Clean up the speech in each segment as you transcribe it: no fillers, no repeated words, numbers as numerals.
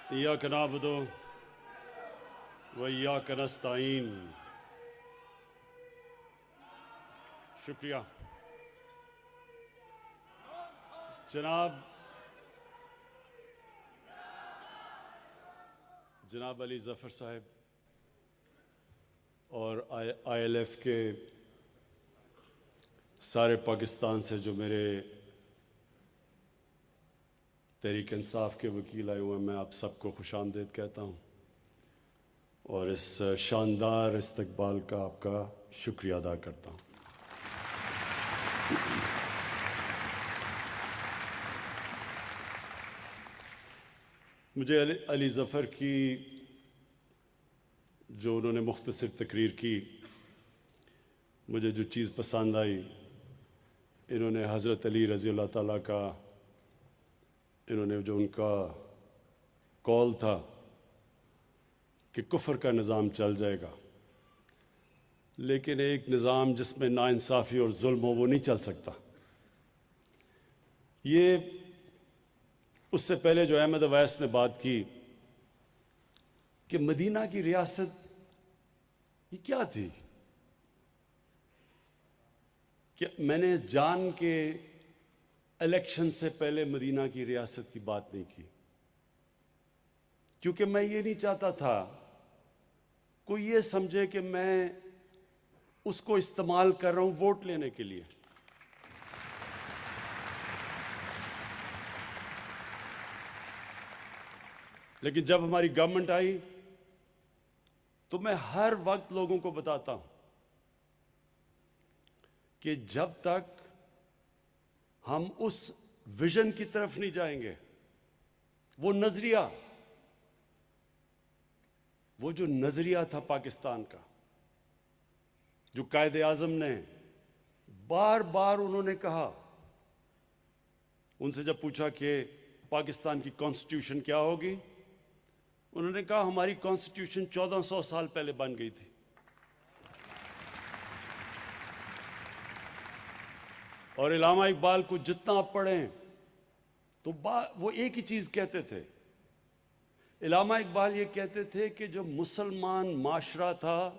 إياك نعبد وإياك نستعين. شکریہ. جناب علی ظفر صاحب اور آئی ایل ایف کے سارے پاکستان سے جو میرے تحریک انصاف کے وکیل آئے ہوئے ہیں، میں آپ سب کو خوش آمدید کہتا ہوں اور اس شاندار استقبال کا آپ کا شکریہ ادا کرتا ہوں. مجھے علی ظفر کی جو انہوں نے مختصر تقریر کی، مجھے جو چیز پسند آئی، انہوں نے حضرت علی رضی اللہ تعالیٰ کا، انہوں نے جو ان کا قول تھا کہ کفر کا نظام چل جائے گا، لیکن ایک نظام جس میں ناانصافی اور ظلم ہو وہ نہیں چل سکتا. یہ اس سے پہلے جو احمد اویس نے بات کی کہ مدینہ کی ریاست یہ کیا تھی، کہ میں نے جان کے الیکشن سے پہلے مدینہ کی ریاست کی بات نہیں کی، کیونکہ میں یہ نہیں چاہتا تھا کوئی یہ سمجھے کہ میں اس کو استعمال کر رہا ہوں ووٹ لینے کے لیے. لیکن جب ہماری گورنمنٹ آئی تو میں ہر وقت لوگوں کو بتاتا ہوں کہ جب تک ہم اس ویژن کی طرف نہیں جائیں گے، وہ جو نظریہ تھا پاکستان کا، جو قائد اعظم نے بار بار انہوں نے کہا، ان سے جب پوچھا کہ پاکستان کی کانسٹیٹیوشن کیا ہوگی، انہوں نے کہا ہماری کانسٹیٹیوشن 1400 سال پہلے بن گئی تھی. اور علامہ اقبال کو جتنا آپ پڑھیں تو وہ ایک ہی چیز کہتے تھے. علامہ اقبال یہ کہتے تھے کہ جو مسلمان معاشرہ تھا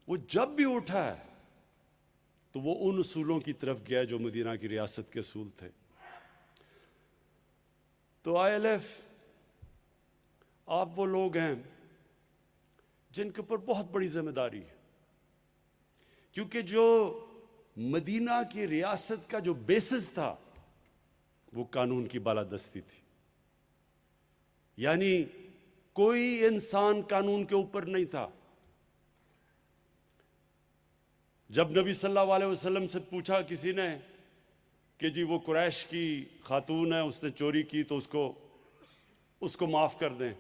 وہ جب بھی اٹھا ہے تو وہ ان اصولوں کی طرف گیا جو مدینہ کی ریاست کے اصول تھے. تو آئی ایل ایف، آپ وہ لوگ ہیں جن کے اوپر بہت بڑی ذمہ داری ہے، کیونکہ جو مدینہ کی ریاست کا جو بیسس تھا وہ قانون کی بالادستی تھی. یعنی کوئی انسان قانون کے اوپر نہیں تھا. جب نبی صلی اللہ علیہ وسلم سے پوچھا کسی نے کہ جی وہ قریش کی خاتون ہے، اس نے چوری کی تو اس کو معاف کر دیں،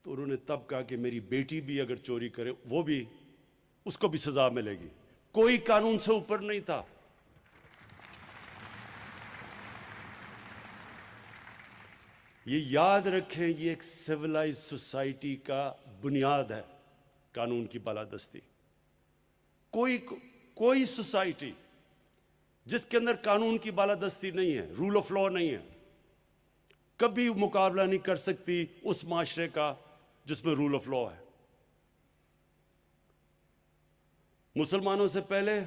تو انہوں نے تب کہا کہ میری بیٹی بھی اگر چوری کرے وہ بھی، اس کو بھی سزا ملے گی. کوئی قانون سے اوپر نہیں تھا. یہ یاد رکھیں، یہ ایک سیولائز سوسائٹی کا بنیاد ہے قانون کی بالادستی. کوئی سوسائٹی جس کے اندر قانون کی بالادستی نہیں ہے، رول آف لا نہیں ہے، کبھی مقابلہ نہیں کر سکتی اس معاشرے کا جس میں رول آف لا ہے. مسلمانوں سے پہلے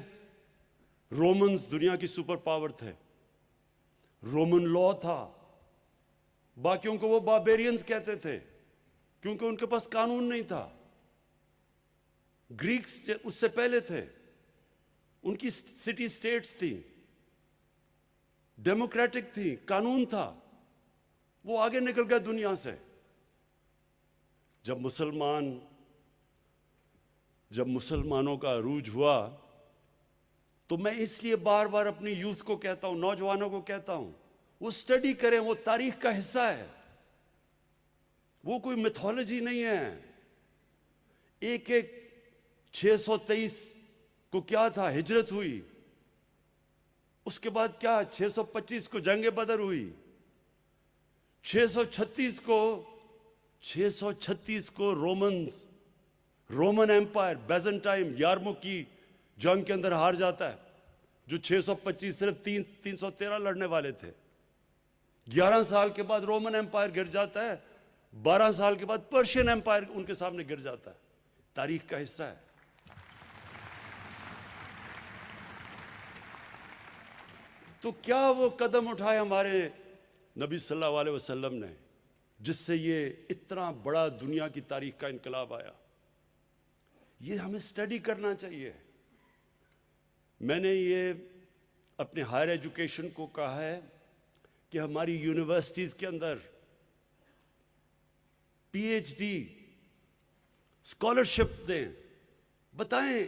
رومنز دنیا کی سپر پاور تھے، رومن لا تھا. باقیوں کو وہ باربیرینز کہتے تھے کیونکہ ان کے پاس قانون نہیں تھا. گریکس اس سے پہلے تھے، ان کی سٹی سٹیٹس تھیں، ڈیموکریٹک تھیں، قانون تھا. وہ آگے نکل گئے دنیا سے. جب مسلمانوں کا عروج ہوا تو میں اس لیے بار بار اپنی یوتھ کو کہتا ہوں، نوجوانوں کو کہتا ہوں، وہ اسٹڈی کریں، وہ تاریخ کا حصہ ہے، وہ کوئی میتھولوجی نہیں ہے. ایک 623 کو کیا تھا، ہجرت ہوئی. اس کے بعد کیا، 625 کو جنگ بدر ہوئی. 636 کو رومن ایمپائر بیزنٹائن یارمو کی جنگ کے اندر ہار جاتا ہے، جو 625 صرف 313 لڑنے والے تھے. 11 سال کے بعد رومن ایمپائر گر جاتا ہے، 12 سال کے بعد پرشین ایمپائر ان کے سامنے گر جاتا ہے. تاریخ کا حصہ ہے. تو کیا وہ قدم اٹھائے ہمارے نبی صلی اللہ علیہ وسلم نے جس سے یہ اتنا بڑا دنیا کی تاریخ کا انقلاب آیا؟ یہ ہمیں اسٹڈی کرنا چاہیے. میں نے یہ اپنے ہائر ایجوکیشن کو کہا ہے کہ ہماری یونیورسٹیز کے اندر پی ایچ ڈی اسکالرشپ دیں، بتائیں،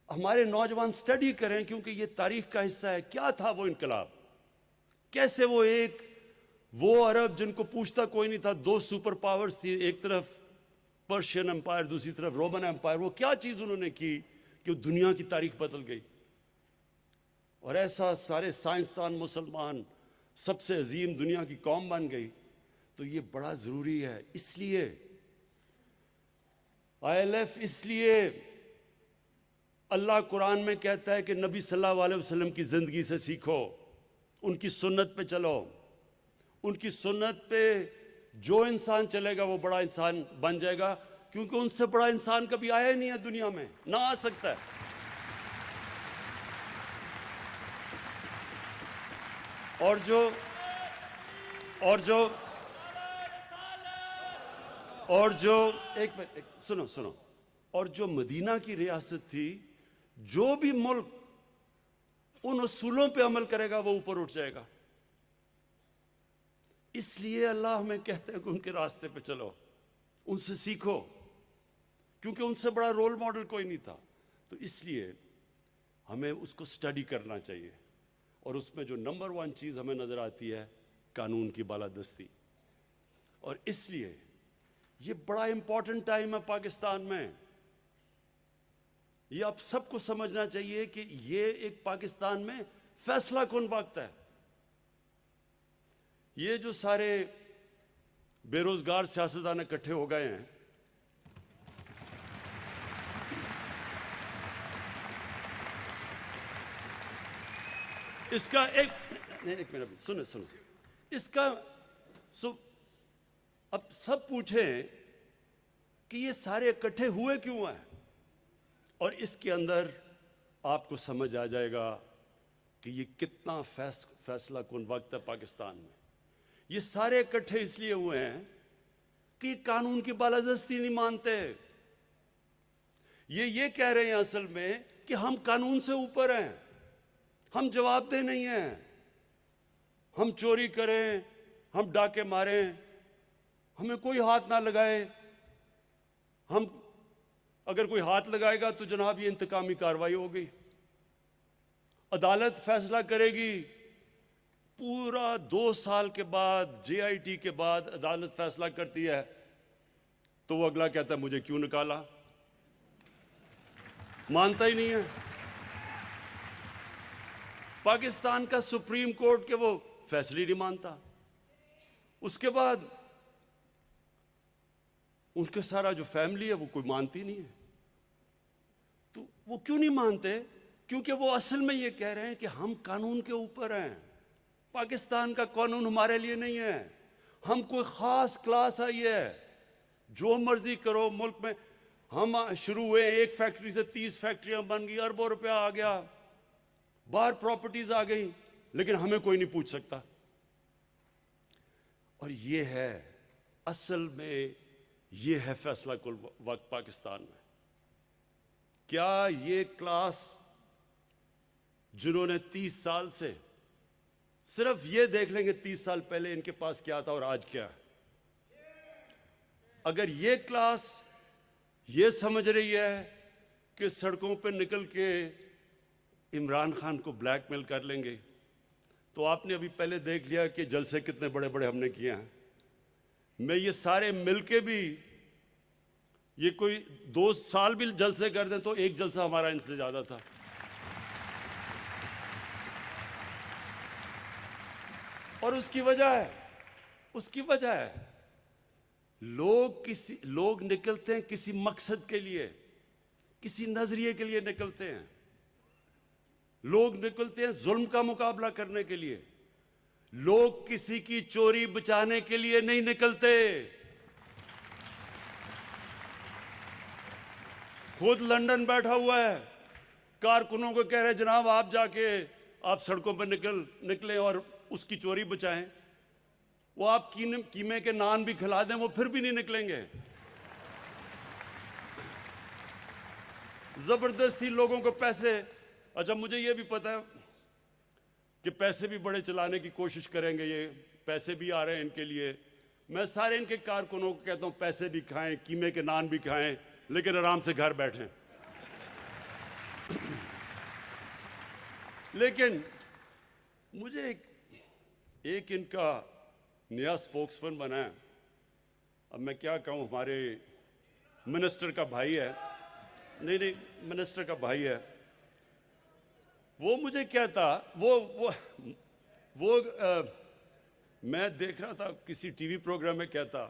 ہمارے نوجوان اسٹڈی کریں، کیونکہ یہ تاریخ کا حصہ ہے. کیا تھا وہ انقلاب؟ کیسے وہ عرب جن کو پوچھتا کوئی نہیں تھا، 2 سپر پاورز تھی، ایک طرف پرشین امپائر، دوسری طرف رومن امپائر، وہ کیا چیز انہوں نے کی کہ دنیا کی تاریخ بدل گئی؟ اور ایسا سارے سائنسدان مسلمان سب سے عظیم دنیا کی قوم بن گئی. تو یہ بڑا ضروری ہے. اس لیے ILF، اس لیے اللہ قرآن میں کہتا ہے کہ نبی صلی اللہ علیہ وسلم کی زندگی سے سیکھو، ان کی سنت پہ چلو. ان کی سنت پہ جو انسان چلے گا وہ بڑا انسان بن جائے گا، کیونکہ ان سے بڑا انسان کبھی آیا ہی نہیں ہے دنیا میں، نہ آ سکتا ہے. اور جو ایک منٹ سنو، اور جو مدینہ کی ریاست تھی، جو بھی ملک ان اصولوں پہ عمل کرے گا وہ اوپر اٹھ جائے گا. اس لیے اللہ ہمیں کہتے ہیں کہ ان کے راستے پہ چلو، ان سے سیکھو، کیونکہ ان سے بڑا رول ماڈل کوئی نہیں تھا. تو اس لیے ہمیں اس کو سٹڈی کرنا چاہیے. اور اس میں جو نمبر 1 چیز ہمیں نظر آتی ہے، قانون کی بالادستی. اور اس لیے یہ بڑا امپورٹنٹ ٹائم ہے پاکستان میں. یہ اب سب کو سمجھنا چاہیے کہ یہ ایک پاکستان میں فیصلہ کن وقت ہے. یہ جو سارے بے روزگار سیاستدان اکٹھے ہو گئے ہیں، اس کا ایک منٹ سنو، اس کا اب سب پوچھیں کہ یہ سارے اکٹھے ہوئے کیوں ہیں؟ اور اس کے اندر آپ کو سمجھ آ جائے گا کہ یہ کتنا فیصلہ کن وقت ہے پاکستان میں. یہ سارے اکٹھے اس لیے ہوئے ہیں کہ قانون کی بالادستی نہیں مانتے. یہ کہہ رہے ہیں اصل میں کہ ہم قانون سے اوپر ہیں، ہم جواب دہ نہیں ہیں. ہم چوری کریں، ہم ڈاکے ماریں، ہمیں کوئی ہاتھ نہ لگائے. ہم اگر کوئی ہاتھ لگائے گا تو جناب یہ انتقامی کارروائی ہوگی. عدالت فیصلہ کرے گی. پورا 2 سال کے بعد، JIT کے بعد عدالت فیصلہ کرتی ہے تو وہ اگلا کہتا ہے مجھے کیوں نکالا؟ مانتا ہی نہیں ہے. پاکستان کا سپریم کورٹ کے وہ فیصلے نہیں مانتا. اس کے بعد ان کے سارا جو فیملی ہے وہ کوئی مانتی نہیں ہے. تو وہ کیوں نہیں مانتے؟ کیونکہ وہ اصل میں یہ کہہ رہے ہیں کہ ہم قانون کے اوپر ہیں. پاکستان کا قانون ہمارے لیے نہیں ہے. ہم کوئی خاص کلاس آئی ہے، جو مرضی کرو ملک میں. ہم شروع ہوئے 1 فیکٹری سے 30 فیکٹریاں بن گئی، اربوں روپیہ آ گیا، باہر پراپرٹیز آ گئی، لیکن ہمیں کوئی نہیں پوچھ سکتا. اور یہ ہے اصل میں، یہ ہے فیصلہ کن وقت پاکستان میں. کیا یہ کلاس جنہوں نے 30 سال سے صرف یہ دیکھ لیں گے 30 سال پہلے ان کے پاس کیا تھا اور آج کیا ہے، اگر یہ کلاس یہ سمجھ رہی ہے کہ سڑکوں پہ نکل کے عمران خان کو بلیک میل کر لیں گے، تو آپ نے ابھی پہلے دیکھ لیا کہ جلسے کتنے بڑے بڑے ہم نے کیے ہیں. میں یہ سارے مل کے بھی یہ کوئی 2 سال بھی جلسے کر دیں تو ایک جلسہ ہمارا ان سے زیادہ تھا. اور اس کی وجہ ہے لوگ نکلتے ہیں کسی مقصد کے لیے، کسی نظریے کے لیے نکلتے ہیں. لوگ نکلتے ہیں ظلم کا مقابلہ کرنے کے لیے. لوگ کسی کی چوری بچانے کے لیے نہیں نکلتے. خود لندن بیٹھا ہوا ہے, کارکنوں کو کہہ رہے جناب آپ جا کے آپ سڑکوں پہ نکلیں اور اس کی چوری بچائیں. وہ آپ قیمے کے نان بھی کھلا دیں, وہ پھر بھی نہیں نکلیں گے. زبردستی لوگوں کو پیسے. اچھا مجھے یہ بھی پتا ہے کہ پیسے بھی بڑے چلانے کی کوشش کریں گے, یہ پیسے بھی آ رہے ہیں ان کے لیے. میں سارے ان کے کارکنوں کو کہتا ہوں پیسے بھی کھائیں, قیمے کے نان بھی کھائیں, لیکن آرام سے گھر بیٹھیں. لیکن مجھے ایک ان کا نیا سپوکس پرسن بنا ہے. اب میں کیا کہوں, ہمارے منسٹر کا بھائی ہے, نہیں منسٹر کا بھائی ہے, وہ مجھے کہتا, وہ میں دیکھ رہا تھا کسی ٹی وی پروگرام میں, کہتا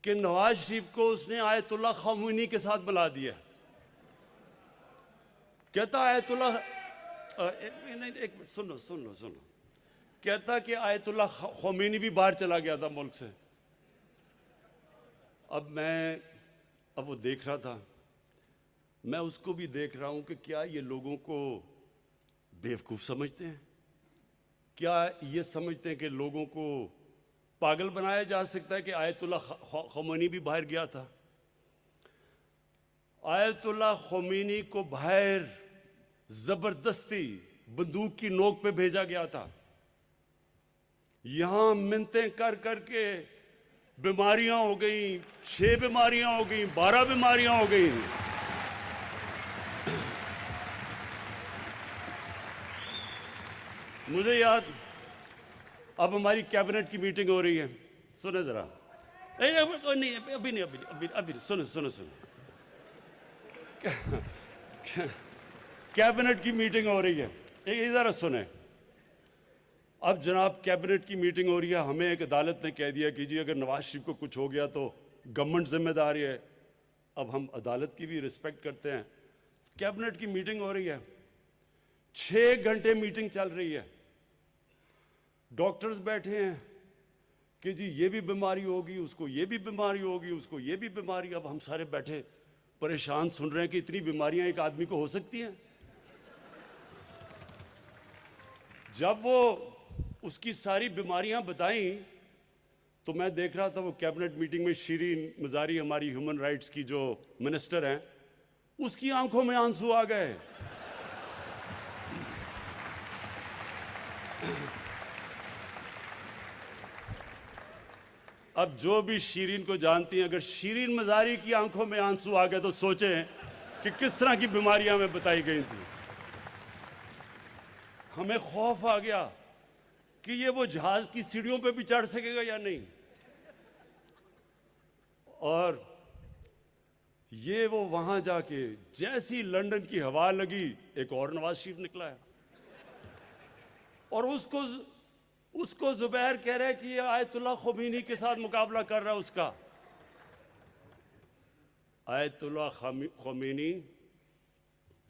کہ نواز شریف کو اس نے آیت اللہ خمینی کے ساتھ ملا دیا. کہتا آیت اللہ ایک سن لو کہتا کہ آیت اللہ خمینی بھی باہر چلا گیا تھا ملک سے. اب وہ دیکھ رہا تھا, میں اس کو بھی دیکھ رہا ہوں کہ کیا یہ لوگوں کو بیوقوف سمجھتے ہیں؟ کیا یہ سمجھتے ہیں کہ لوگوں کو پاگل بنایا جا سکتا ہے کہ آیت اللہ خمینی بھی باہر گیا تھا؟ آیت اللہ خمینی کو باہر زبردستی بندوق کی نوک پہ بھیجا گیا تھا. یہاں منتیں کر کر کے بیماریاں ہو گئیں, 6 بیماریاں ہو گئیں, 12 بیماریاں ہو گئیں. مجھے یاد, اب ہماری کیبنٹ کی میٹنگ ہو رہی ہے, سنیں ذرا, ابھی سنیں کیبنٹ کی میٹنگ ہو رہی ہے, یہ ذرا سنیں. اب جناب کیبنٹ کی میٹنگ ہو رہی ہے, ہمیں ایک عدالت نے کہہ دیا کہ جی اگر نواز شریف کو کچھ ہو گیا تو گورنمنٹ ذمہ داری ہے. اب ہم عدالت کی بھی رسپیکٹ کرتے ہیں. کیبنٹ کی میٹنگ ہو رہی ہے, 6 گھنٹے میٹنگ چل رہی ہے. ڈاکٹرز بیٹھے ہیں کہ جی یہ بھی بیماری ہوگی, اس کو یہ بھی بیماری ہوگی, اس کو یہ بھی بیماری. اب ہم سارے بیٹھے پریشان سن رہے ہیں کہ اتنی بیماریاں ایک آدمی کو ہو سکتی ہیں. جب وہ اس کی ساری بیماریاں بتائیں تو میں دیکھ رہا تھا وہ کیبنٹ میٹنگ میں شیرین مزاری, ہماری ہیومن رائٹس کی جو منسٹر ہیں, اس کی آنکھوں میں آنسو آ گئے. اب جو بھی شیرین کو جانتی ہیں, اگر شیرین مزاری کی آنکھوں میں آنسو آ گئے تو سوچیں کہ کس طرح کی بیماریاں ہمیں بتائی گئی تھیں. ہمیں خوف آ گیا کہ یہ وہ جہاز کی سیڑھیوں پہ بھی چڑھ سکے گا یا نہیں. اور یہ وہ وہاں جا کے جیسی لندن کی ہوا لگی, ایک اور نواز شریف نکلا ہے, اور اس کو زبیر کہہ رہے کہ یہ آیت اللہ خمینی کے ساتھ مقابلہ کر رہا ہے اس کا. آیت اللہ خمینی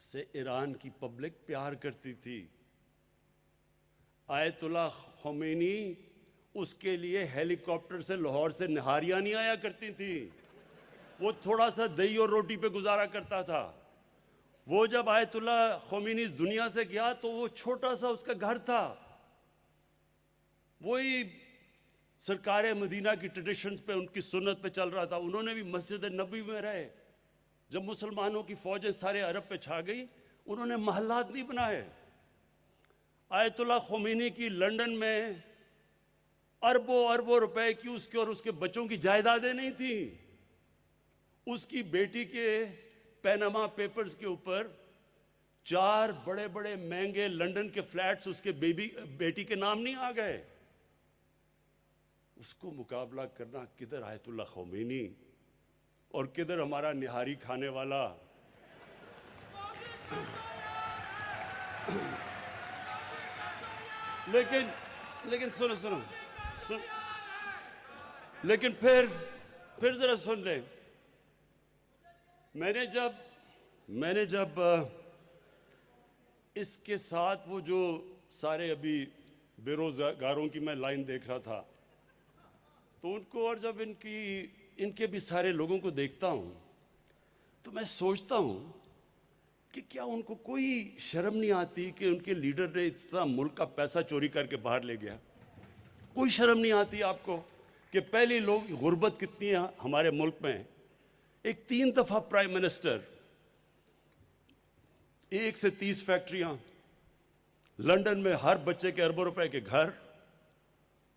سے ایران کی پبلک پیار کرتی تھی. آیت اللہ خمینی اس کے لیے ہیلی کاپٹر سے لاہور سے نہاریاں نہیں آیا کرتی تھی. وہ تھوڑا سا دہی اور روٹی پہ گزارا کرتا تھا. وہ جب آیت اللہ خمینی اس دنیا سے گیا تو وہ چھوٹا سا اس کا گھر تھا. وہی سرکار مدینہ کی ٹریڈیشنز پہ, ان کی سنت پہ چل رہا تھا. انہوں نے بھی مسجد نبوی میں رہے. جب مسلمانوں کی فوجیں سارے عرب پہ چھا گئی, انہوں نے محلات نہیں بنائے. آیت اللہ خمینی کی لندن میں اربوں روپے کی اس کے اور اس کے بچوں کی جائیدادیں نہیں تھیں. اس کی بیٹی کے پیناما پیپرز کے اوپر 4 بڑے بڑے مہنگے لندن کے فلیٹس اس کے بیٹی کے نام نہیں آ گئے. اس کو مقابلہ کرنا کدھر آیت اللہ خمینی اور کدھر ہمارا نہاری کھانے والا. لیکن سنو لیکن پھر ذرا سن لیں. میں نے جب اس کے ساتھ وہ جو سارے ابھی بے روزگاروں کی میں لائن دیکھ رہا تھا، تو ان کو اور جب ان کے بھی سارے لوگوں کو دیکھتا ہوں تو میں سوچتا ہوں کہ کیا ان کو کوئی شرم نہیں آتی کہ ان کے لیڈر نے اتنا ملک کا پیسہ چوری کر کے باہر لے گیا؟ کوئی شرم نہیں آتی آپ کو کہ پہلے لوگ غربت کتنی ہے ہمارے ملک میں؟ ایک 3 دفعہ پرائم منسٹر، 1 سے 30 فیکٹریاں، لنڈن میں ہر بچے کے اربوں روپے کے گھر،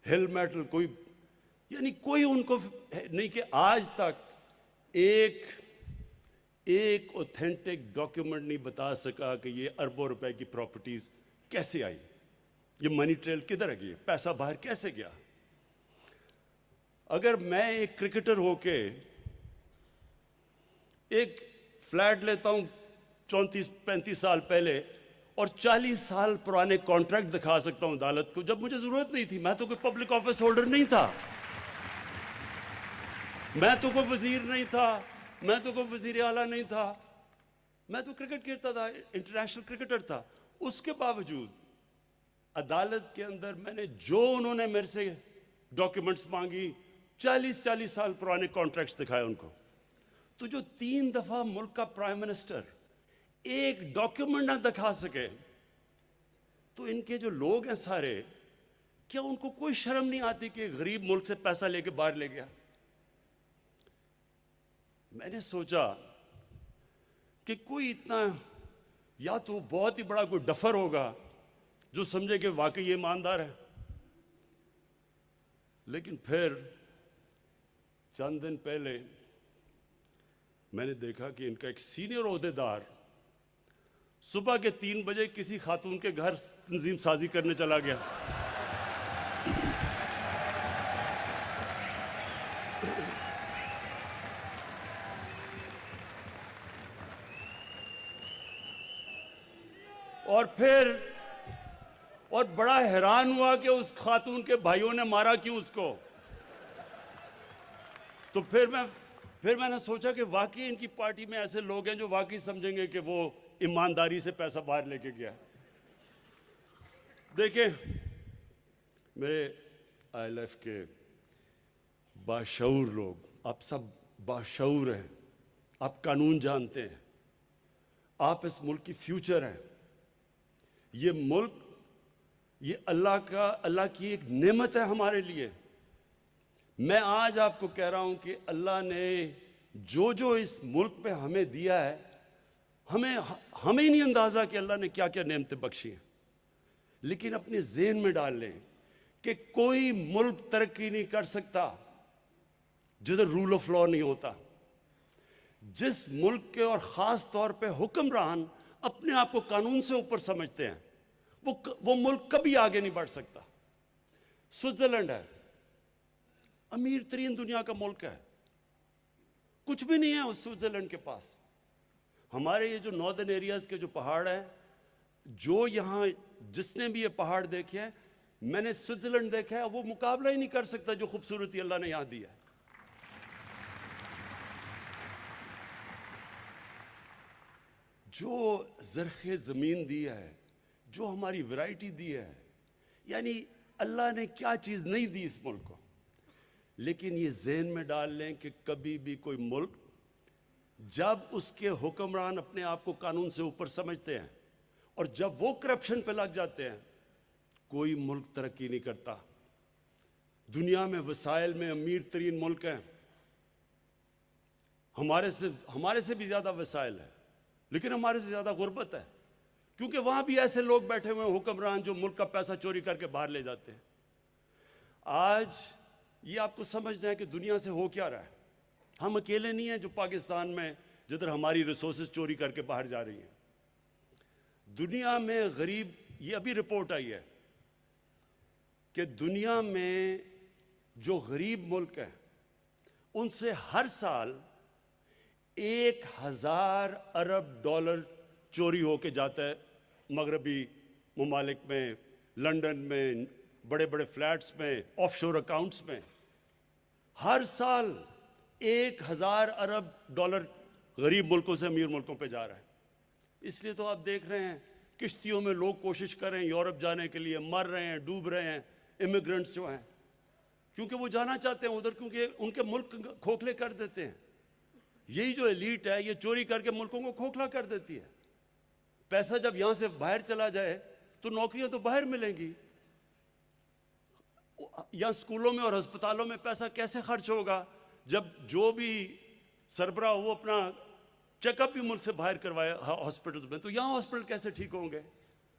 ہل میٹل، کوئی ان کو نہیں کہ آج تک ایک اوتھینٹک ڈاکیومنٹ نہیں بتا سکا کہ یہ اربوں روپے کی پراپرٹیز کیسے آئی، یہ منی ٹریل کدھر گئی، پیسہ باہر کیسے گیا؟ اگر میں ایک کرکٹر ہو کے ایک فلیٹ لیتا ہوں 34-35 سال پہلے اور 40 سال پرانے کانٹریکٹ دکھا سکتا ہوں عدالت کو، جب مجھے ضرورت نہیں تھی، میں تو کوئی پبلک آفس ہولڈر نہیں تھا، میں تو کوئی وزیر نہیں تھا، میں تو کوئی وزیر اعلیٰ نہیں تھا، میں تو کرکٹ کھیلتا تھا، انٹرنیشنل کرکٹر تھا، اس کے باوجود عدالت کے اندر میں نے جو انہوں نے میرے سے ڈاکیومنٹس مانگی، 40 سال پرانے کانٹریکٹس دکھائے ان کو۔ تو جو 3 دفعہ ملک کا پرائم منسٹر ایک ڈاکیومنٹ نہ دکھا سکے، تو ان کے جو لوگ ہیں سارے، کیا ان کو کوئی شرم نہیں آتی کہ غریب ملک سے پیسہ لے کے باہر لے گیا؟ میں نے سوچا کہ کوئی اتنا، یا تو بہت ہی بڑا کوئی ڈفر ہوگا جو سمجھے کہ واقعی یہ ایماندار ہے، لیکن پھر چند دن پہلے میں نے دیکھا کہ ان کا ایک سینئر عہدیدار صبح کے 3 بجے کسی خاتون کے گھر تنظیم سازی کرنے چلا گیا۔ اور بڑا حیران ہوا کہ اس خاتون کے بھائیوں نے مارا کیوں اس کو۔ تو پھر میں نے سوچا کہ واقعی ان کی پارٹی میں ایسے لوگ ہیں جو واقعی سمجھیں گے کہ وہ ایمانداری سے پیسہ باہر لے کے گیا۔ دیکھیں میرے آئی ایل ایف کے باشعور لوگ، آپ سب باشعور ہیں، آپ قانون جانتے ہیں، آپ اس ملک کی فیوچر ہیں۔ یہ ملک، یہ اللہ کی ایک نعمت ہے ہمارے لیے۔ میں آج آپ کو کہہ رہا ہوں کہ اللہ نے جو اس ملک پہ ہمیں دیا ہے، ہمیں نہیں اندازہ کہ اللہ نے کیا کیا نعمتیں بخشی ہیں، لیکن اپنے ذہن میں ڈال لیں کہ کوئی ملک ترقی نہیں کر سکتا جدھر رول آف لا نہیں ہوتا۔ جس ملک کے اور خاص طور پہ حکمران اپنے آپ کو قانون سے اوپر سمجھتے ہیں، وہ ملک کبھی آگے نہیں بڑھ سکتا۔ سوئٹزرلینڈ ہے، امیر ترین دنیا کا ملک ہے، کچھ بھی نہیں ہے اس سوئٹزرلینڈ کے پاس۔ ہمارے یہ جو ناردرن ایریاز کے جو پہاڑ ہیں، جو یہاں جس نے بھی یہ پہاڑ دیکھے ہیں، میں نے سوئٹزرلینڈ دیکھا ہے، وہ مقابلہ ہی نہیں کر سکتا جو خوبصورتی اللہ نے یہاں دی ہے۔ جو زرخ زمین دی ہے، جو ہماری ویرائٹی دی ہے، یعنی اللہ نے کیا چیز نہیں دی اس ملک کو۔ لیکن یہ ذہن میں ڈال لیں کہ کبھی بھی کوئی ملک، جب اس کے حکمران اپنے آپ کو قانون سے اوپر سمجھتے ہیں اور جب وہ کرپشن پہ لگ جاتے ہیں، کوئی ملک ترقی نہیں کرتا۔ دنیا میں وسائل میں امیر ترین ملک ہیں، ہمارے سے بھی زیادہ وسائل ہے، لیکن ہمارے سے زیادہ غربت ہے، کیونکہ وہاں بھی ایسے لوگ بیٹھے ہوئے ہیں حکمران جو ملک کا پیسہ چوری کر کے باہر لے جاتے ہیں۔ آج یہ آپ کو سمجھنا ہے کہ دنیا سے ہو کیا رہا ہے۔ ہم اکیلے نہیں ہیں جو پاکستان میں جدھر ہماری ریسورسز چوری کر کے باہر جا رہی ہیں۔ دنیا میں غریب، یہ ابھی رپورٹ آئی ہے کہ دنیا میں جو غریب ملک ہیں ان سے ہر سال 1000 ارب ڈالر چوری ہو کے جاتا ہے مغربی ممالک میں، لنڈن میں، بڑے بڑے فلیٹس میں، آف شور اکاؤنٹس میں۔ ہر سال 1000 ارب ڈالر غریب ملکوں سے امیر ملکوں پہ جا رہا ہے۔ اس لیے تو آپ دیکھ رہے ہیں کشتیوں میں لوگ کوشش کر رہے ہیں یورپ جانے کے لیے، مر رہے ہیں، ڈوب رہے ہیں امیگرنٹس جو ہیں، کیونکہ وہ جانا چاہتے ہیں ادھر، کیونکہ ان کے ملک کھوکھلے کر دیتے ہیں. یہی جو ایلیٹ ہے یہ چوری کر کے ملکوں کو کھوکھلا کر دیتی ہے. پیسہ جب یہاں سے باہر چلا جائے تو نوکریاں تو باہر ملیں گی. یہاں اسکولوں میں اور ہسپتالوں میں پیسہ کیسے خرچ ہوگا جب جو بھی سربراہ وہ اپنا چیک اپ بھی ملک سے باہر کروائے ہاسپٹل میں، تو یہاں ہاسپٹل کیسے ٹھیک ہوں گے؟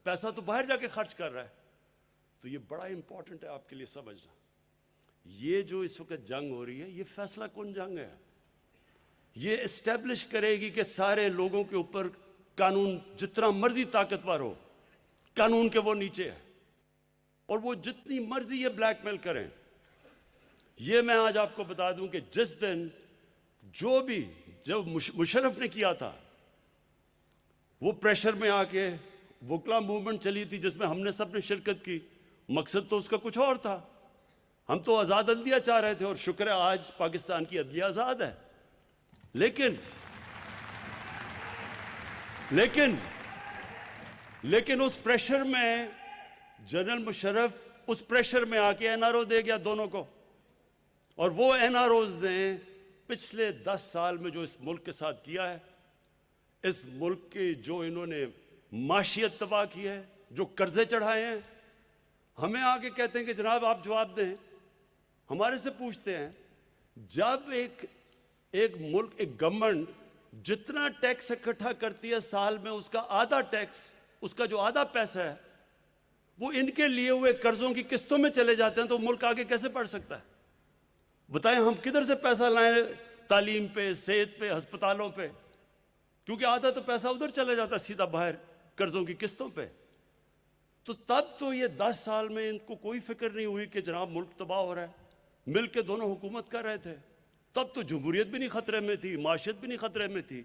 پیسہ تو باہر جا کے خرچ کر رہا ہے. تو یہ بڑا امپورٹنٹ ہے آپ کے لیے سمجھنا. یہ جو اس وقت جنگ ہو رہی ہے یہ فیصلہ کن جنگ ہے. یہ اسٹیبلش کرے گی کہ سارے لوگوں کے اوپر قانون جتنا مرضی طاقتور ہو، قانون کے وہ نیچے ہے، اور وہ جتنی مرضی یہ بلیک میل کریں. یہ میں آج آپ کو بتا دوں کہ جس دن جو مشرف نے کیا تھا، وہ پریشر میں آ کے وکلا موومنٹ چلی تھی جس میں ہم نے سب نے شرکت کی، مقصد تو اس کا کچھ اور تھا. ہم تو آزاد عدلیہ چاہ رہے تھے، اور شکر ہے آج پاکستان کی عدلیہ آزاد ہے. لیکن اس پریشر میں جنرل مشرف اس پریشر میں آ کے این آر او دے گیا دونوں کو. اور وہ این آر اوز نے پچھلے 10 سال میں جو اس ملک کے ساتھ کیا ہے، اس ملک کی جو انہوں نے معیشت تباہ کی ہے، جو قرضے چڑھائے ہیں، ہمیں آگے کہتے ہیں کہ جناب آپ جواب دیں. ہمارے سے پوچھتے ہیں جب ایک ملک، ایک گورنمنٹ جتنا ٹیکس اکٹھا کرتی ہے سال میں، اس کا آدھا ٹیکس، اس کا جو آدھا پیسہ ہے وہ ان کے لیے ہوئے قرضوں کی قسطوں میں چلے جاتے ہیں، تو ملک آگے کیسے بڑھ سکتا ہے؟ بتائیں ہم کدھر سے پیسہ لائیں تعلیم پہ، صحت پہ، ہسپتالوں پہ؟ کیونکہ آدھا تو پیسہ ادھر چلے جاتا سیدھا باہر قرضوں کی قسطوں پہ. تو تب تو یہ 10 سال میں ان کو کوئی فکر نہیں ہوئی کہ جناب ملک تباہ ہو رہا ہے. مل کے دونوں حکومت کر رہے تھے. تب تو جمہوریت بھی نہیں خطرے میں تھی، معیشت بھی نہیں خطرے میں تھی،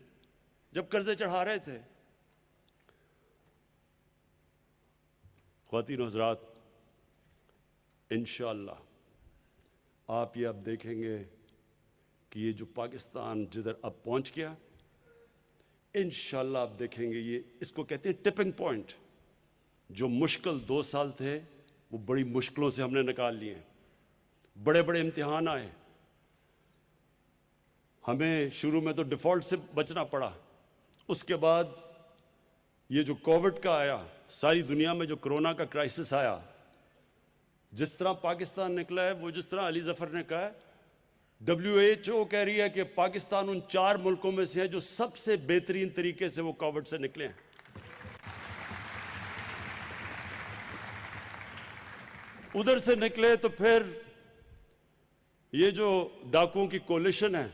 جب قرضے چڑھا رہے تھے. خواتین و حضرات، انشاءاللہ آپ یہ اب دیکھیں گے کہ یہ جو پاکستان جدھر اب پہنچ گیا، انشاءاللہ آپ دیکھیں گے یہ اس کو کہتے ہیں ٹپنگ پوائنٹ. جو مشکل 2 سال تھے وہ بڑی مشکلوں سے ہم نے نکال لیے ہیں. بڑے بڑے امتحان آئے. ہمیں شروع میں تو ڈیفالٹ سے بچنا پڑا. اس کے بعد یہ جو کووڈ کا آیا، ساری دنیا میں جو کرونا کا کرائسس آیا، جس طرح پاکستان نکلا ہے، وہ جس طرح علی ظفر نے کہا ہے، WHO کہہ رہی ہے کہ پاکستان ان 4 ملکوں میں سے ہے جو سب سے بہترین طریقے سے وہ کووڈ سے نکلے ہیں. ادھر سے نکلے تو پھر یہ جو ڈاکوؤں کی کولیشن ہے،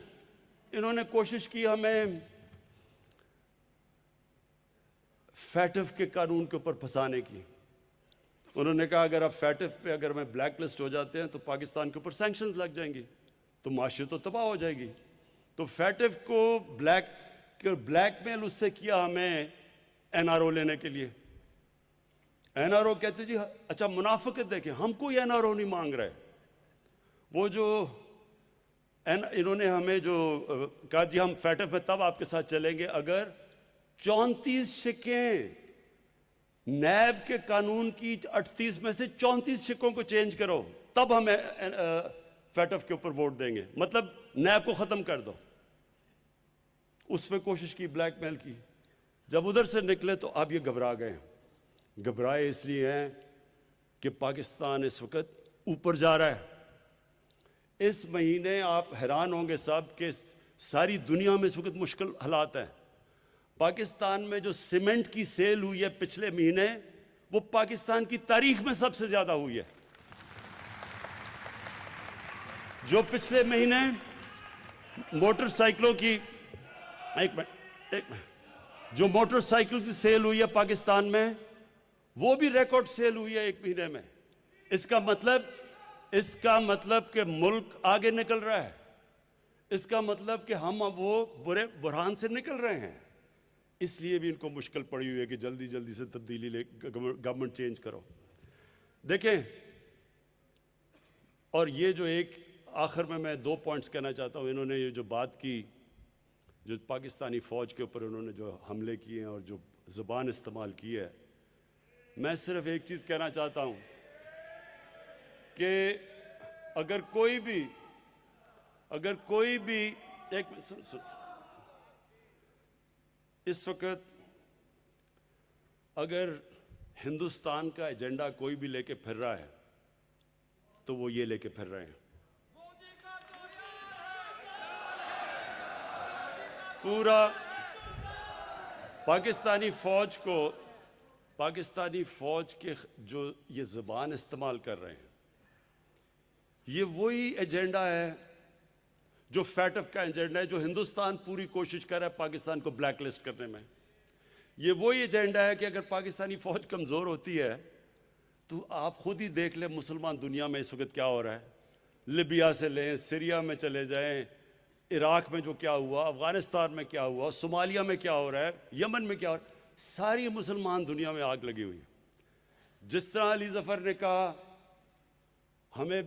انہوں نے کوشش کی ہمیں فیٹف کے قانون کے اوپر پھنسانے کی. انہوں نے کہا اگر آپ فیٹف پہ اگر میں بلیک لسٹ ہو جاتے ہیں تو پاکستان کے اوپر سینکشنز لگ جائیں گی، تو معاشرت تو تباہ ہو جائے گی. تو فیٹف کو بلیک میل اس سے کیا ہمیں این آر او لینے کے لیے. این آر او کہتے جی اچھا منافقت دیکھیں، ہم کوئی این آر او نہیں مانگ رہے. وہ جو انہوں نے ہمیں جو کہا جی ہم فیٹف میں تب آپ کے ساتھ چلیں گے اگر 34 شکیں نیب کے قانون کی 38 میں سے 34 شکوں کو چینج کرو، تب ہم فیٹف کے اوپر ووٹ دیں گے. مطلب نیب کو ختم کر دو. اس پہ کوشش کی، بلیک میل کی. جب ادھر سے نکلے تو اب یہ گھبرا گئے. گھبرائے اس لیے ہیں کہ پاکستان اس وقت اوپر جا رہا ہے. اس مہینے آپ حیران ہوں گے سب کہ ساری دنیا میں اس وقت مشکل حالات ہیں. پاکستان میں جو سیمنٹ کی سیل ہوئی ہے پچھلے مہینے، وہ پاکستان کی تاریخ میں سب سے زیادہ ہوئی ہے. جو پچھلے مہینے موٹر سائیکلوں کی جو موٹر سائیکل کی سیل ہوئی ہے پاکستان میں، وہ بھی ریکارڈ سیل ہوئی ہے ایک مہینے میں. اس کا مطلب کہ ملک آگے نکل رہا ہے. اس کا مطلب کہ ہم اب وہ برے بحران سے نکل رہے ہیں. اس لیے بھی ان کو مشکل پڑی ہوئی ہے کہ جلدی جلدی سے تبدیلی لے گورنمنٹ چینج کرو. دیکھیں، اور یہ جو ایک آخر میں 2 پوائنٹس کہنا چاہتا ہوں. انہوں نے یہ جو بات کی، جو پاکستانی فوج کے اوپر انہوں نے جو حملے کیے ہیں اور جو زبان استعمال کی ہے، میں صرف ایک چیز کہنا چاہتا ہوں کہ اگر کوئی بھی ایک اس وقت اگر ہندوستان کا ایجنڈا کوئی بھی لے کے پھر رہا ہے تو وہ یہ لے کے پھر رہے ہیں. پورا پاکستانی فوج کے جو یہ زبان استعمال کر رہے ہیں، یہ وہی ایجنڈا ہے جو فیٹف کا ایجنڈا ہے، جو ہندوستان پوری کوشش کر رہا ہے پاکستان کو بلیک لسٹ کرنے میں. یہ وہی ایجنڈا ہے کہ اگر پاکستانی فوج کمزور ہوتی ہے تو آپ خود ہی دیکھ لیں مسلمان دنیا میں اس وقت کیا ہو رہا ہے. لیبیا سے لیں، سیریا میں چلے جائیں، عراق میں جو کیا ہوا، افغانستان میں کیا ہوا، صومالیہ میں کیا ہو رہا ہے، یمن میں کیا ہو رہا ہے، ساری مسلمان دنیا میں آگ لگی ہوئی ہے. جس طرح علی ظفر نے کہا ہمیں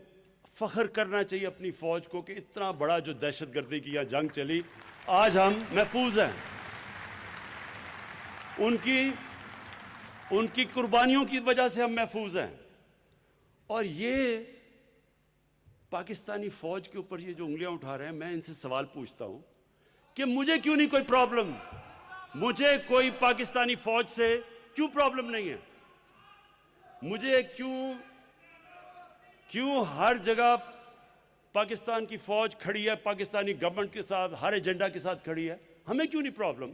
فخر کرنا چاہیے اپنی فوج کو کہ اتنا بڑا جو دہشت گردی کی یا جنگ چلی، آج ہم محفوظ ہیں. ان کی قربانیوں کی وجہ سے ہم محفوظ ہیں. اور یہ پاکستانی فوج کے اوپر یہ جو انگلیاں اٹھا رہے ہیں، میں ان سے سوال پوچھتا ہوں کہ مجھے کیوں نہیں کوئی پرابلم؟ مجھے کوئی پاکستانی فوج سے کیوں پرابلم نہیں ہے؟ مجھے کیوں ہر جگہ پاکستان کی فوج کھڑی ہے، پاکستانی گورنمنٹ کے ساتھ، ہر ایجنڈا کے ساتھ کھڑی ہے، ہمیں کیوں نہیں پرابلم؟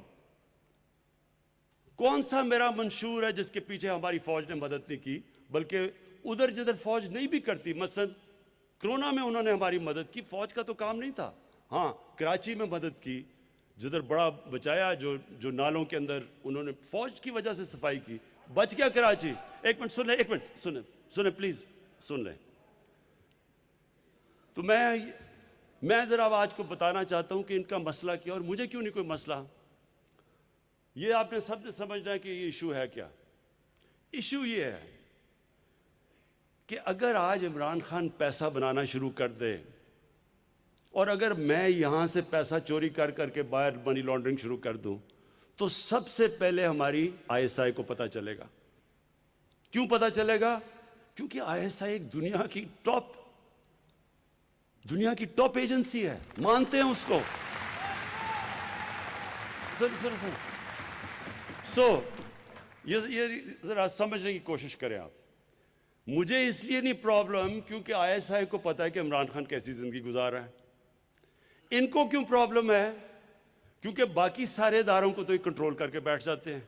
کون سا میرا منشور ہے جس کے پیچھے ہماری فوج نے مدد نہیں کی؟ بلکہ ادھر جدھر فوج نہیں بھی کرتی، مثلا کرونا میں انہوں نے ہماری مدد کی، فوج کا تو کام نہیں تھا. ہاں کراچی میں مدد کی، جدھر بڑا بچایا، جو نالوں کے اندر انہوں نے فوج کی وجہ سے صفائی کی، بچ گیا کراچی. ایک منٹ سن لیں، ایک منٹ سنیں پلیز سن لیں. تو میں ذرا آج کو بتانا چاہتا ہوں کہ ان کا مسئلہ کیا اور مجھے کیوں نہیں کوئی مسئلہ. یہ آپ نے سب نے سمجھنا ہے کہ یہ ایشو ہے کیا. ایشو یہ ہے کہ اگر آج عمران خان پیسہ بنانا شروع کر دے، اور اگر میں یہاں سے پیسہ چوری کر کے باہر منی لانڈرنگ شروع کر دوں، تو سب سے پہلے ہماری ISI کو پتہ چلے گا. کیوں پتہ چلے گا؟ کیونکہ ISI ایک دنیا کی ٹاپ ایجنسی ہے، مانتے ہیں اس کو. یہ ذرا سمجھنے کی کوشش کریں آپ. مجھے اس لیے نہیں پرابلم کیونکہ ISI کو پتہ ہے کہ عمران خان کیسی زندگی گزار رہا ہے. ان کو کیوں پرابلم ہے؟ کیونکہ باقی سارے اداروں کو تو یہ کنٹرول کر کے بیٹھ جاتے ہیں.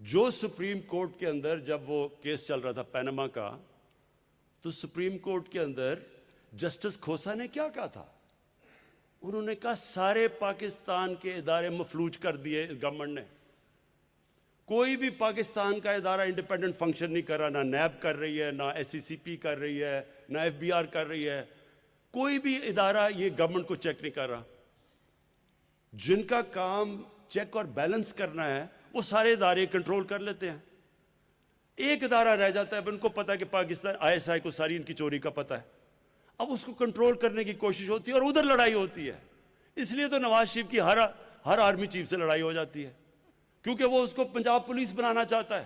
جو سپریم کورٹ کے اندر جب وہ کیس چل رہا تھا پینما کا، تو سپریم کورٹ کے اندر جسٹس کھوسا نے کیا کہا تھا؟ انہوں نے کہا سارے پاکستان کے ادارے مفلوج کر دیے گورنمنٹ نے. کوئی بھی پاکستان کا ادارہ انڈیپینڈنٹ فنکشن نہیں کر رہا، نہ نیب کر رہی ہے، نہ SCCP کر رہی ہے، نہ FBR کر رہی ہے. کوئی بھی ادارہ یہ گورنمنٹ کو چیک نہیں کر رہا. جن کا کام چیک اور بیلنس کرنا ہے وہ سارے ادارے کنٹرول کر لیتے ہیں. ایک ادارہ رہ جاتا ہے، اب ان کو پتہ ہے کہ پاکستان ISI کو ساری ان کی چوری کا پتہ ہے. اب اس کو کنٹرول کرنے کی کوشش ہوتی ہے اور ادھر لڑائی ہوتی ہے. اس لیے تو نواز شریف کی ہر آرمی چیف سے لڑائی ہو جاتی ہے، کیونکہ وہ اس کو پنجاب پولیس بنانا چاہتا ہے.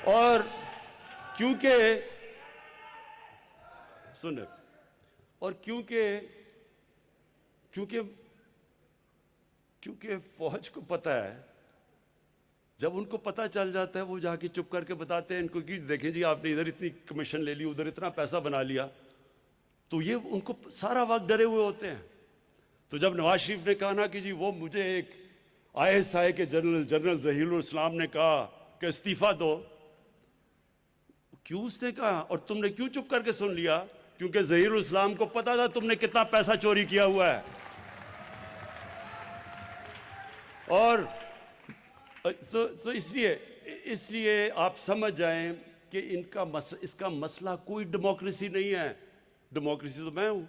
اور کیونکہ فوج کو پتہ ہے، جب ان کو پتہ چل جاتا ہے وہ جا کے چپ کر کے بتاتے ہیں ان کو کہ دیکھیں جی آپ نے ادھر اتنی کمیشن لے لی، ادھر اتنا پیسہ بنا لیا. تو یہ ان کو سارا وقت ڈرے ہوئے ہوتے ہیں. تو جب نواز شریف نے کہا نا کہ جی وہ مجھے ایک ISI کے جنرل ظہیر الاسلام نے کہا کہ استعفیٰ دو، کیوں اس نے کہا اور تم نے کیوں چپ کر کے سن لیا؟ کیونکہ ظہیر الاسلام کو پتا تھا تم نے کتنا پیسہ چوری کیا ہوا ہے. اور تو اس لیے آپ سمجھ جائیں کہ اس کا مسئلہ کوئی ڈیموکریسی نہیں ہے. ڈیموکریسی تو میں ہوں،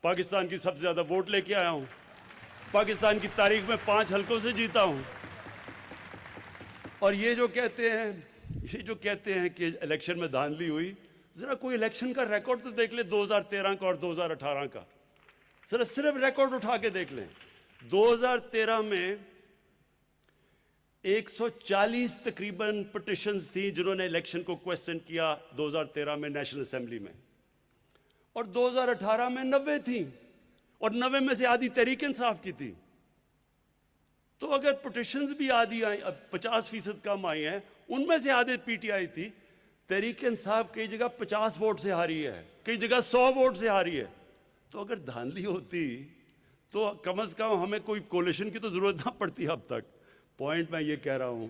پاکستان کی سب سے زیادہ ووٹ لے کے آیا ہوں، پاکستان کی تاریخ میں 5 حلقوں سے جیتا ہوں. اور یہ جو کہتے ہیں کہ الیکشن میں دھاندلی ہوئی، ذرا کوئی الیکشن کا ریکارڈ تو دیکھ لیں 2013 کا اور 2018 کا. صرف ریکارڈ اٹھا کے دیکھ لیں. 2013 میں 140 تقریباً پٹیشنز تھیں جنہوں نے الیکشن کو کویسچن کیا 2013 میں نیشنل اسمبلی میں، اور 2018 میں 90 تھیں، اور 90 میں سے آدھی تحریک انصاف کی تھی۔ تو اگر پٹیشنز بھی آدھی آئیں، اب 50% کم آئی ہیں، ان میں سے آدھے پی ٹی آئی تھی۔ تحریک انصاف کئی جگہ 50 ووٹ سے ہاری ہے، کئی جگہ 100 ووٹ سے ہاری ہے۔ تو اگر دھاندلی ہوتی تو کم از کم ہمیں کوئی کولیشن کی تو ضرورت نہ پڑتی اب تک۔ پوائنٹ میں یہ کہہ رہا ہوں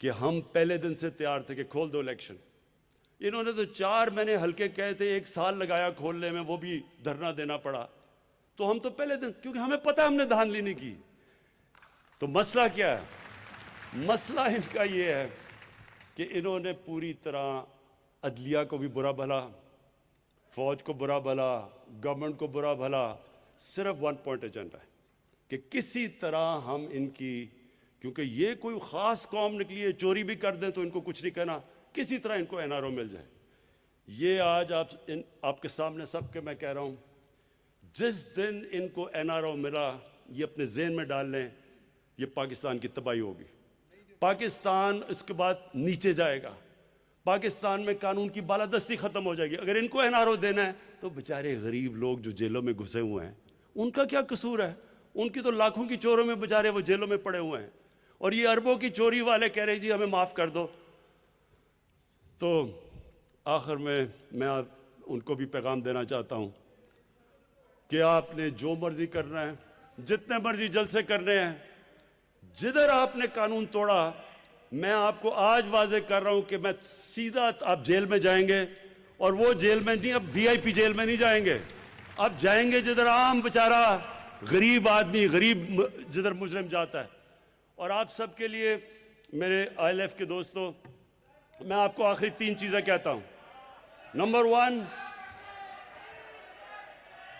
کہ ہم پہلے دن سے تیار تھے کہ کھول دو الیکشن۔ انہوں نے تو 4 مہینے ہلکے کہے تھے، 1 سال لگایا کھولنے میں، وہ بھی دھرنا دینا پڑا۔ تو ہم تو پہلے دن، کیونکہ ہمیں پتہ ہم نے دھاندلی نہیں کی۔ تو مسئلہ کیا ہے؟ مسئلہ ان کا یہ ہے کہ انہوں نے پوری طرح عدلیہ کو بھی برا بھلا، فوج کو برا بھلا، گورنمنٹ کو برا بھلا، صرف 1 پوائنٹ ایجنڈا ہے کہ کسی طرح ہم ان کی، کیونکہ یہ کوئی خاص قوم نکلی ہے، چوری بھی کر دیں تو ان کو کچھ نہیں کہنا، کسی طرح ان کو این آر او مل جائے۔ یہ آج آپ کے سامنے سب کے میں کہہ رہا ہوں، جس دن ان کو این آر او ملا، یہ اپنے ذہن میں ڈال لیں، یہ پاکستان کی تباہی ہوگی۔ پاکستان اس کے بعد نیچے جائے گا، پاکستان میں قانون کی بالادستی ختم ہو جائے گی۔ اگر ان کو این آر او دینا ہے تو بیچارے غریب لوگ جو جیلوں میں گھسے ہوئے ہیں، ان کا کیا قصور ہے؟ ان کی تو لاکھوں کی چوروں میں بیچارے وہ جیلوں میں پڑے ہوئے ہیں، اور یہ اربوں کی چوری والے کہہ رہے ہیں جی ہمیں معاف کر دو۔ تو آخر میں ان کو بھی پیغام دینا چاہتا ہوں کہ آپ نے جو مرضی کرنا ہے، جتنے مرضی جلسے کرنے ہیں، جدھر آپ نے قانون توڑا، میں آپ کو آج واضح کر رہا ہوں کہ میں سیدھا آپ جیل میں جائیں گے، اور وہ جیل میں نہیں، اب وی آئی پی جیل میں نہیں جائیں گے، اب جائیں گے جدھر عام بیچارہ غریب آدمی، غریب جدھر مجرم جاتا ہے۔ اور آپ سب کے لیے، میرے آئی ایل ایف کے دوستوں، میں آپ کو آخری 3 چیزیں کہتا ہوں۔ نمبر 1،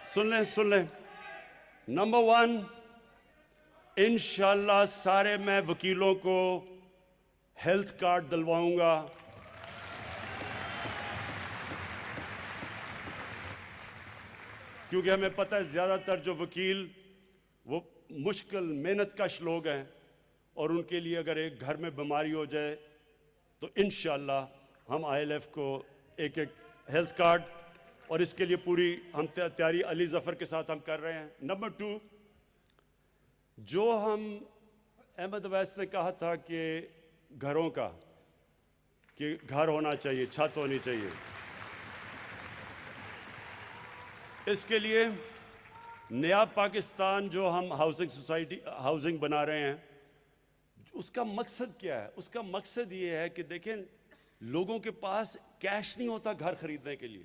سن لیں، نمبر 1، انشاءاللہ سارے میں وکیلوں کو ہیلتھ کارڈ دلواؤں گا۔ کیونکہ ہمیں پتہ ہے زیادہ تر جو وکیل وہ مشکل محنت کش لوگ ہیں، اور ان کے لیے اگر ایک گھر میں بیماری ہو جائے تو انشاءاللہ ہم آئی ایل ایف کو ایک ہیلتھ کارڈ، اور اس کے لیے پوری ہم تیاری علی ظفر کے ساتھ ہم کر رہے ہیں۔ نمبر 2، جو ہم احمد اویس نے کہا تھا کہ گھروں کا، کہ گھر ہونا چاہیے، چھت ہونی چاہیے، اس کے لیے نیا پاکستان جو ہم ہاؤسنگ بنا رہے ہیں، اس کا مقصد کیا ہے؟ اس کا مقصد یہ ہے کہ دیکھیں، لوگوں کے پاس کیش نہیں ہوتا گھر خریدنے کے لیے،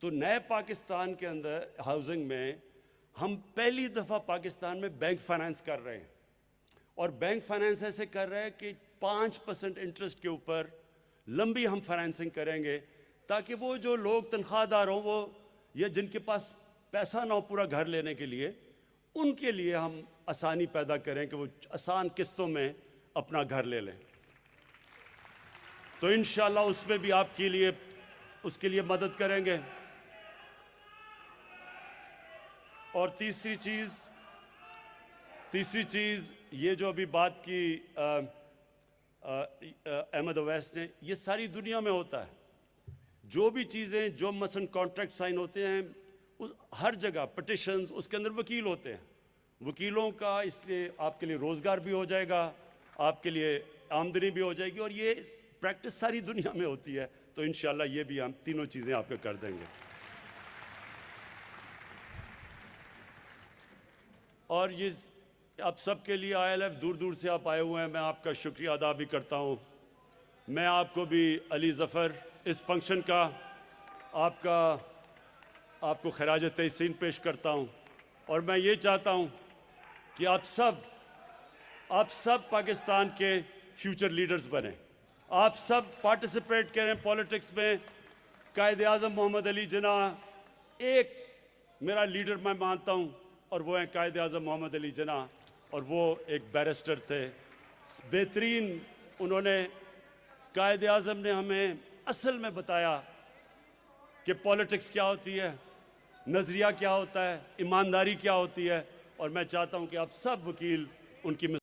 تو نئے پاکستان کے اندر ہاؤسنگ میں ہم پہلی دفعہ پاکستان میں بینک فائنانس کر رہے ہیں، اور بینک فائنانس ایسے کر رہے ہیں کہ 5% انٹرسٹ کے اوپر لمبی ہم فائنانسنگ کریں گے، تاکہ وہ جو لوگ تنخواہ دار ہوں، وہ یا جن کے پاس پیسہ نہ ہو پورا گھر لینے کے لیے، ان کے لیے ہم آسانی پیدا کریں کہ وہ آسان قسطوں میں اپنا گھر لے لیں۔ تو انشاءاللہ اس میں بھی آپ کے لیے، اس کے لیے مدد کریں گے۔ اور تیسری چیز یہ جو ابھی بات کی احمد اویس نے، یہ ساری دنیا میں ہوتا ہے۔ جو بھی چیزیں، جو مثلا کانٹریکٹ سائن ہوتے ہیں، ہر جگہ پٹیشنز، اس کے اندر وکیل ہوتے ہیں۔ وکیلوں کا اس لیے آپ کے لیے روزگار بھی ہو جائے گا، آپ کے لیے آمدنی بھی ہو جائے گی، اور یہ پریکٹس ساری دنیا میں ہوتی ہے۔ تو انشاءاللہ یہ بھی ہم تینوں چیزیں آپ کو کر دیں گے۔ اور یہ آپ سب کے لیے آئی ایل ایف دور دور سے آپ آئے ہوئے ہیں، میں آپ کا شکریہ ادا بھی کرتا ہوں۔ میں آپ کو بھی علی ظفر اس فنکشن کا آپ کو خراج تحسین پیش کرتا ہوں، اور میں یہ چاہتا ہوں کہ آپ سب پاکستان کے فیوچر لیڈرز بنیں، آپ سب پارٹیسپیٹ کریں پولیٹکس میں۔ قائد اعظم محمد علی جناح ایک میرا لیڈر میں مانتا ہوں، اور وہ ہیں قائد اعظم محمد علی جناح، اور وہ ایک بیرسٹر تھے بہترین۔ انہوں نے، قائد اعظم نے ہمیں اصل میں بتایا کہ پولیٹکس کیا ہوتی ہے، نظریہ کیا ہوتا ہے، ایمانداری کیا ہوتی ہے، اور میں چاہتا ہوں کہ آپ سب وکیل ان کی